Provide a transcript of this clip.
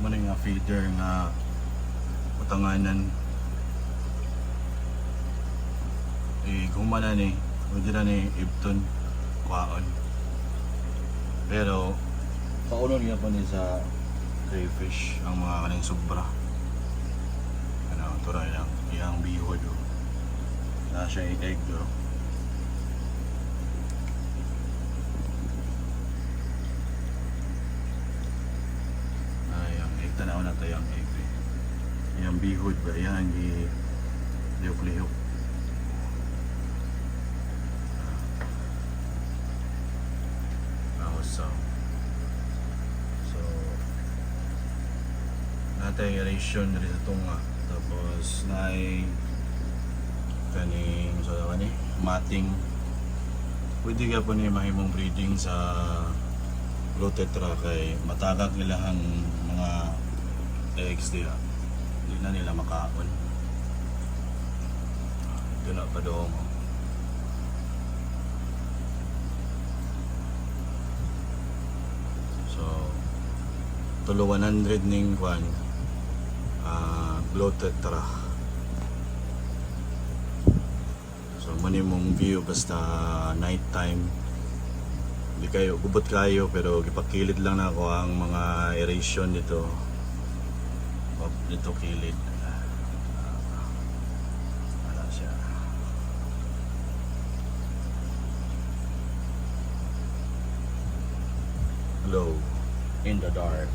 Muna nga feeder nga utanganan. Gumana ni, pwede na ni Ibton kwaon. Pero pauno niya pa ni sa crayfish ang mga kaning sobra. Ano, turay lang iyang bihod o. Na siya egg o. Tanaw na tayo ang egg. Iyang bihod ba? Iyang lihok-lihok. So natay aeration rin sa tunga. Tapos naay kaning mating. Pwede ka po niya mahimong breeding sa blue tetra kay matagag nila ang mga eggs nila. Hindi na nila makaon. Ito na pa doon. So tulo 100 ning kwan blue tetra. So mani mong view basta night time. Hindi kayo gubot kayo pero gipakilid lang na ako ang mga aeration dito kilid. Wala siya. Glow in the dark.